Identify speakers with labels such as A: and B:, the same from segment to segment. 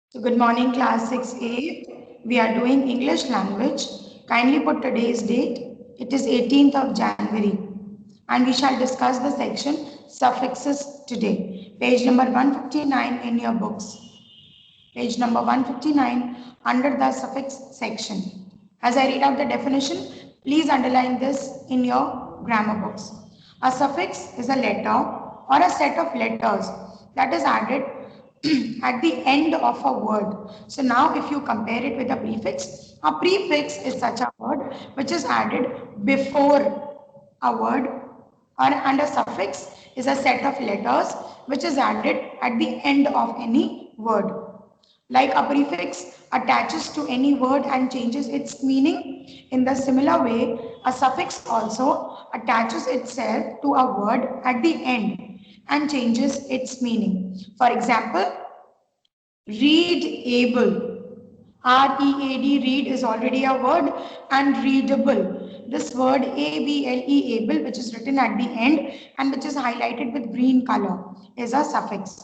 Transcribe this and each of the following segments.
A: So good morning, class 6A. We are doing English language. Kindly put today's date. It is 18th of January. And we shall discuss the section suffixes today. Page number 159 in your books. Page number 159 under the suffix section. As I read out the definition, please underline this in your grammar books. A suffix is a letter or a set of letters that is added at the end of a word. So now if you compare it with a prefix is such a word which is added before a word, and a suffix is a set of letters which is added at the end of any word. Like a prefix attaches to any word and changes its meaning, in the similar way, a suffix also attaches itself to a word at the end and changes its meaning. For example, readable. R-E-A-D, read is already a word, and readable. This word A-B-L-E, able, which is written at the end and which is highlighted with green color, is a suffix.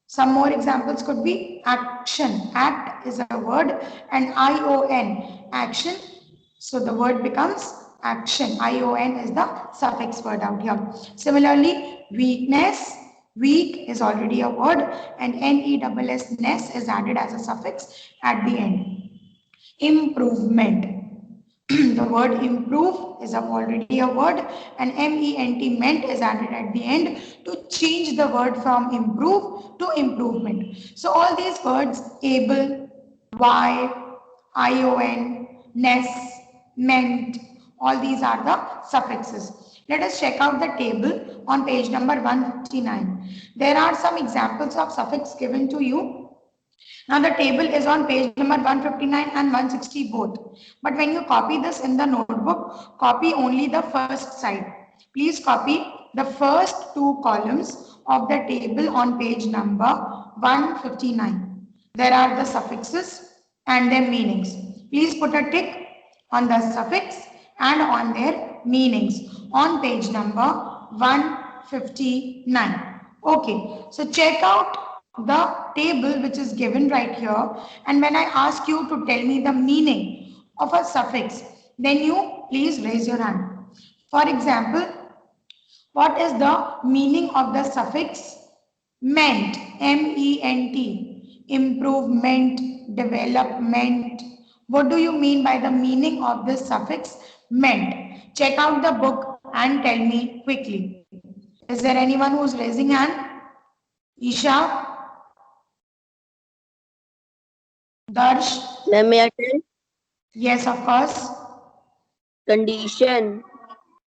A: Some more examples could be action. Act is a word, and I-O-N, action. So the word becomes action. I-O-N is the suffix word out here. Similarly, weakness. Weak is already a word, and N-E-S-S, ness is added as a suffix at the end. Improvement. The word improve is already a word, and ment meant is added at the end to change the word from improve to improvement. So all these words able, y, ion, ness, meant, all these are the suffixes. Let us check out the table on page number 159. There are some examples of suffix given to you. Now the table is on page number 159 and 160 both. But when you copy this in the notebook, copy only the first side. Please copy the first two columns of the table on page number 159. There are the suffixes and their meanings. Please put a tick on the suffix and on their meanings on page number 159. Okay, so check out the table which is given right here, and when I ask you to tell me the meaning of a suffix, then you please raise your hand. For example, what is the meaning of the suffix ment? M-E-N-T. Improvement, development. What do you mean by the meaning of this suffix ment? Check out the book and tell me quickly. Is there anyone who's raising hand? Isha? Darsh?
B: Ma'am, may I tell?
A: Yes, of course.
B: Condition.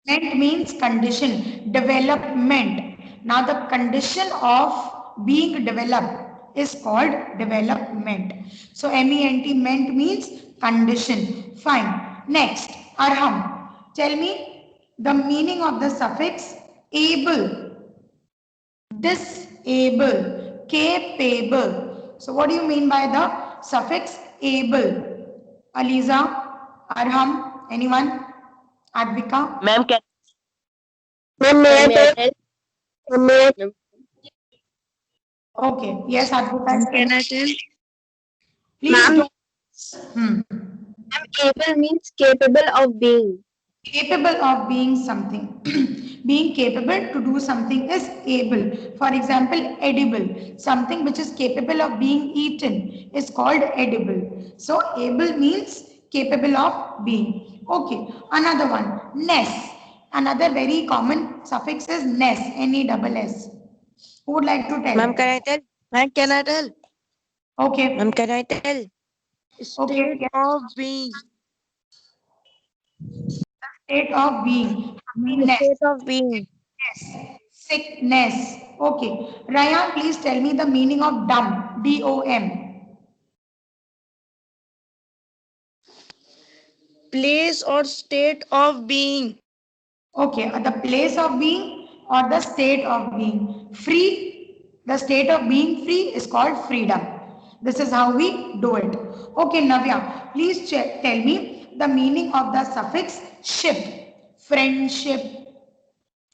A: Ment means condition, development. Now, the condition of being developed is called development. So, MENT ment means condition. Fine. Next, Arham. Tell me the meaning of the suffix able, disable, capable. So, what do you mean by the suffix able? Aliza, Arham, anyone? Advika?
B: Ma'am, can,
C: Ma'am, may
B: sir,
C: I
B: may I
C: tell?
B: tell?
C: Ma'am, may I
B: Ma'am,
A: Okay. Yes, Advika.
D: Can I tell?
A: Please
C: Ma'am,
A: don't. Hmm.
C: able means capable of being.
A: Capable of being something. Being capable to do something is able. For example, edible. Something which is capable of being eaten is called edible. So, able means capable of being. Okay. Another one. Ness. Another very common suffix is ness. N-E-S-S. Who would like to tell?
D: Ma'am, can I tell? Ma'am, can I tell? Ma'am,
A: Okay.
D: can I tell?
A: Okay.
D: State
A: Yes.
D: of being.
A: State of being. Happiness.
D: State of being.
A: Sickness. Sickness. Okay. Ryan, please tell me the meaning of dumb. D-O-M.
D: Place or state of being.
A: Okay. The place of being or the state of being. Free. The state of being free is called freedom. This is how we do it. Okay, Navya, please tell me the meaning of the suffix ship. Friendship.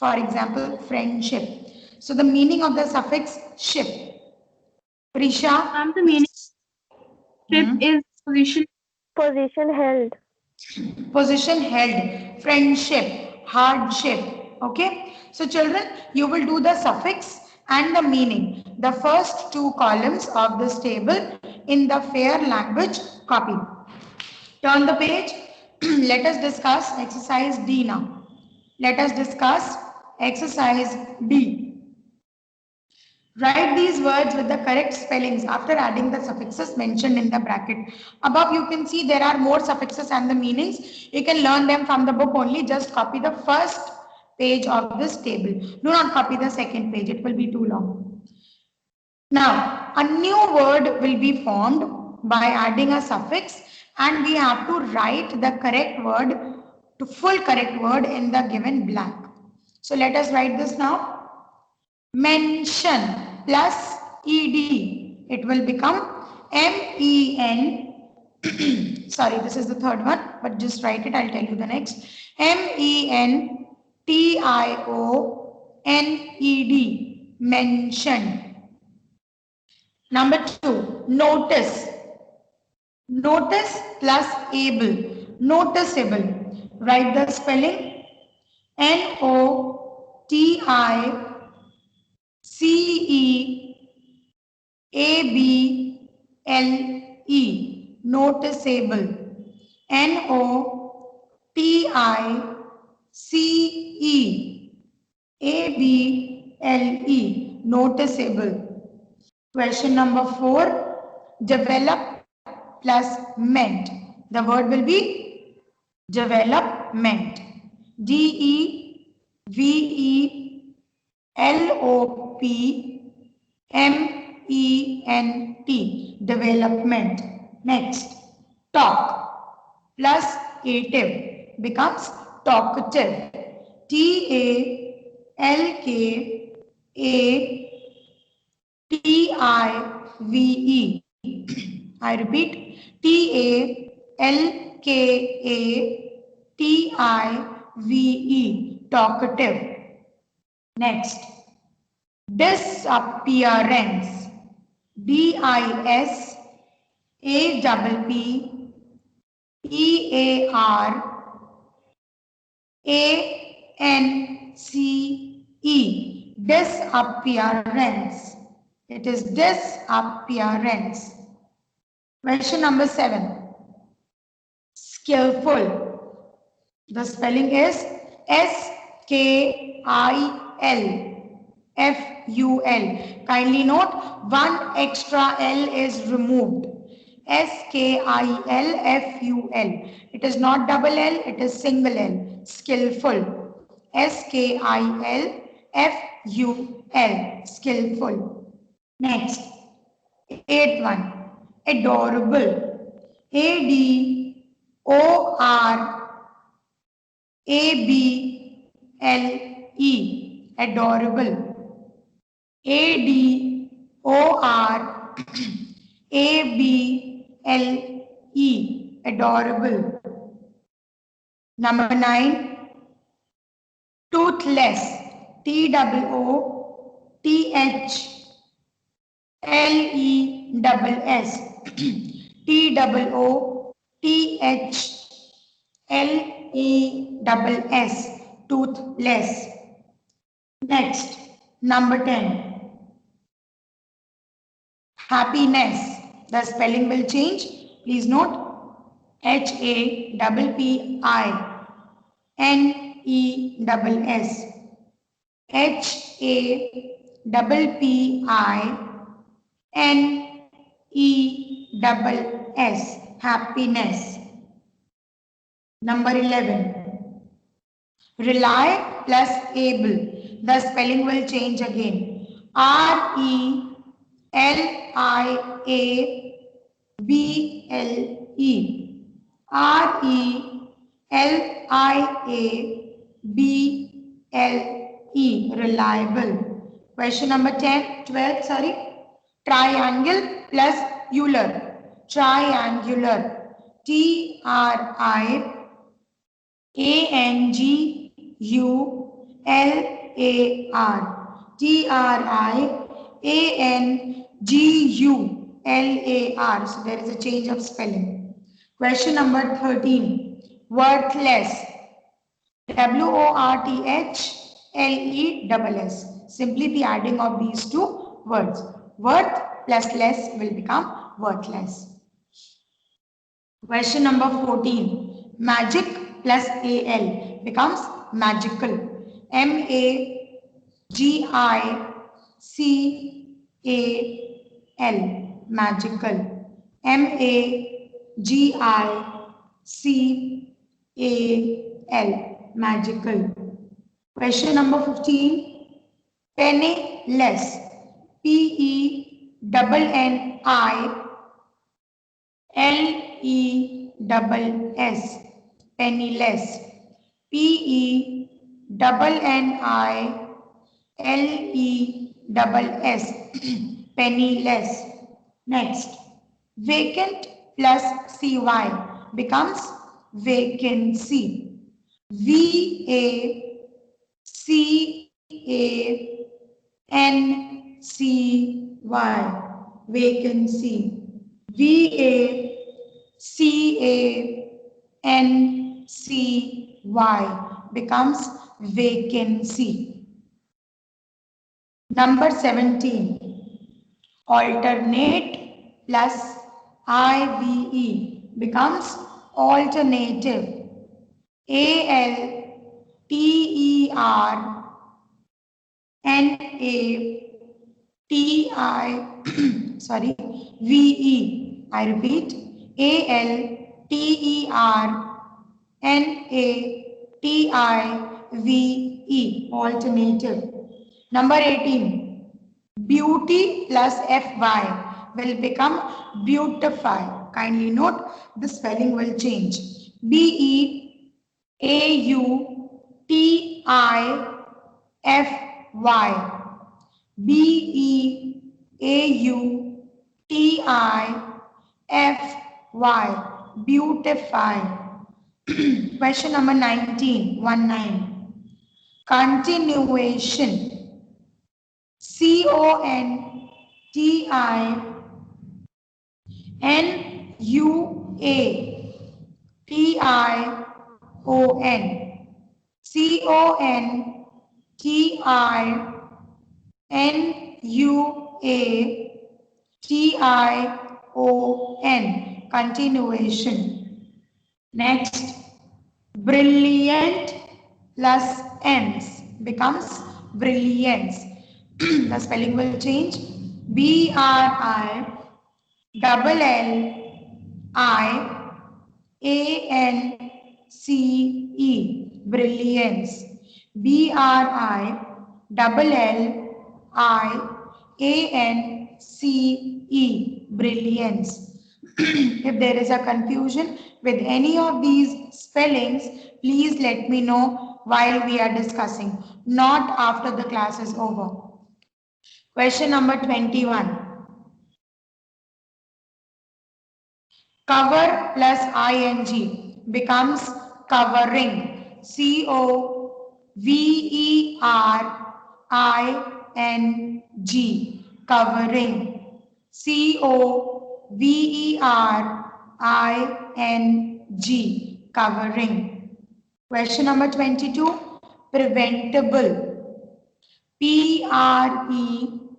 A: For example, friendship. So the meaning of the suffix ship. Prisha,
C: Ma'am, the meaning
A: please.
C: is position held.
A: Position held, friendship, hardship. Okay. So children, you will do the suffix and the meaning. The first two columns of this table in the fair language copy. Turn the page. Let us discuss exercise D now. Let us discuss exercise D. Write these words with the correct spellings after adding the suffixes mentioned in the bracket. Above you can see there are more suffixes and the meanings. You can learn them from the book only. Just copy the first page of this table. Do not copy the second page. It will be too long. Now, a new word will be formed by adding a suffix and we have to write the correct word to full correct word in the given blank. So let us write this now. Mention plus ed, it will become men. Sorry, this is the third one, but just write it. I'll tell you the next. mentioned, mentioned. Number 2, notice. Notice plus able, noticeable. Write the spelling. noticeable, noticeable. noticeable, noticeable. Question number 4, develop plus ment. The word will be development. development, development. Next, talk plus ative becomes talkative. talkative. I repeat, talkative, talkative. Next, disappearance. disappearance, disappearance. It is disappearance. Question number 7, skillful. The spelling is skillful. Kindly note, one extra L is removed. skillful. It is not double L, it is single L. Skillful. skillful. Skillful. Next, 8th one, adorable. adorable, adorable. adorable, adorable. Number 9, toothless. toothless. toothless, toothless. Next, number 10, happiness. The spelling will change. Please note, happiness. happiness. Happiness. Number 11, rely plus able. The spelling will change again. reliable. reliable. Reliable. Question number 12, sorry. Triangle plus Euler. Triangular. triangular. triangu. L-A-R. So there is a change of spelling. Question number 13. Worthless. W-O-R-T-H-L-E-S-S. Simply the adding of these two words. Worth plus less will become worthless. Question number 14. Magic plus A-L becomes magical. M-A-G-I-C-A-L. Magical. M-A-G-I-C-A-L. Magical. Question number 15. Penniless. P-E-N-N-I-L-E-S-S. Penniless. P-E-N-N-I-L-E-S-S. Penniless. Next. Vacant plus CY becomes vacancy. V-A-C-A-N-C-Y. Vacancy. V-A-C-A-N-C-Y becomes vacancy. Number 17. Alternate plus IVE becomes alternative. A-L-T-E-R-N-A-T-I sorry, V-E. I repeat, A-L-T-E-R-N-A-T-I-V-E. Alternative. Number 18. Beauty plus FY will become beautify. Kindly note the spelling will change. B-E-A-U-T-I-F-Y. B-E-A-U-T-I-F-Y. Beautify. Question number 19. 19. Continuation. C-O-N-T-I-N-U-A-T-I-O-N. C-O-N-T-I-N-U-A-T-I-O-N. Continuation. Next. Brilliant plus ends becomes brilliance. The spelling will change. B-R-I-double-L-I-A-N-C-E. Brilliance. B-R-I-double-L-I-A-N-C-E. Brilliance. If there is a confusion with any of these spellings, please let me know while we are discussing, not after the class is over. Question number 21. Cover plus ing becomes covering. C-O-V-E-R-I-N-G. Covering. C-O-V-E-R-I-N-G. Covering. Question number 22. Preventable. P-R-E-V-E-N-T-A-B-L-E.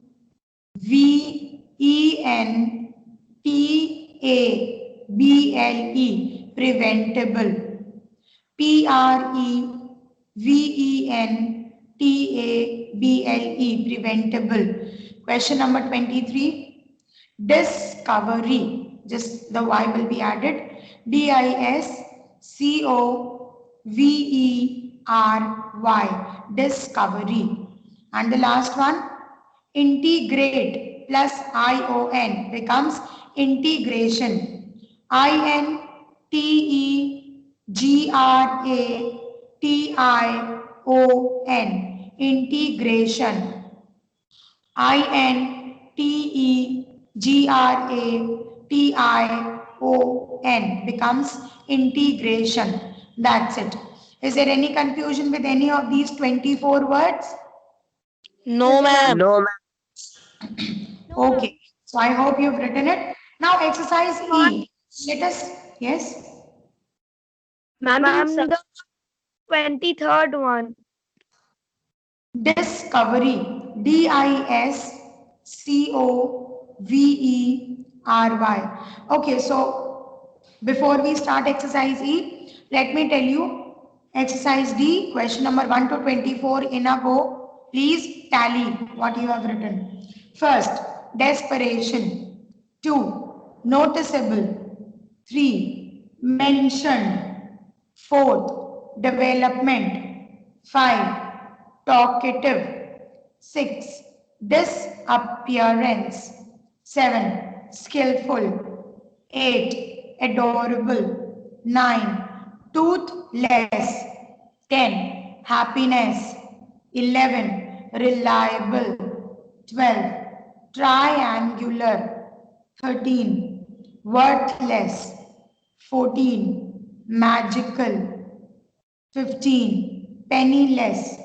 A: Preventable. P-R-E-V-E-N-T-A-B-L-E. Preventable. Question number 23. Discovery. Just the Y will be added. D-I-S-C-O-V-E-R-Y. Discovery. And the last one. Integrate plus I-O-N becomes integration. I-N-T-E-G-R-A-T-I-O-N. Integration. I-N-T-E-G-R-A-T-I-O-N becomes integration. That's it. Is there any confusion with any of these 24 words?
D: No, ma'am.
C: No,
A: Okay. So I hope you've written it. Now exercise E. Let us, yes.
C: Ma'am, the 23rd one.
A: Discovery. Discovery. Okay, so before we start exercise E, let me tell you exercise D, question number 1 to 24 in a go. Please tally what you have written. First, desperation. 2, noticeable. 3, mentioned. 4th, development. 5, talkative. 6, disappearance. 7, skillful. 8, adorable. 9, toothless. 10, happiness. 11, reliable. 12, triangular. 13, worthless. 14, magical. 15, penniless.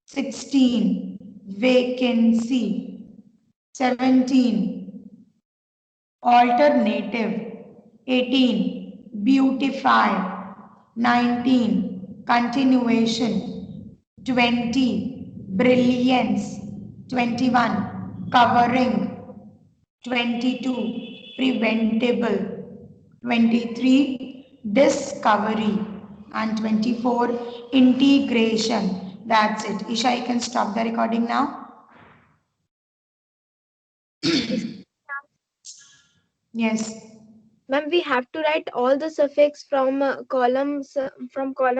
A: 16, vacancy. 17, alternative. 18, beautify. 19, continuation. 20, brilliance. 21, covering. 22, preventable. 23, discovery. And 24, integration. That's it. Isha, you can stop the recording now. Yes.
C: Ma'am, we have to write all the suffix from columns from column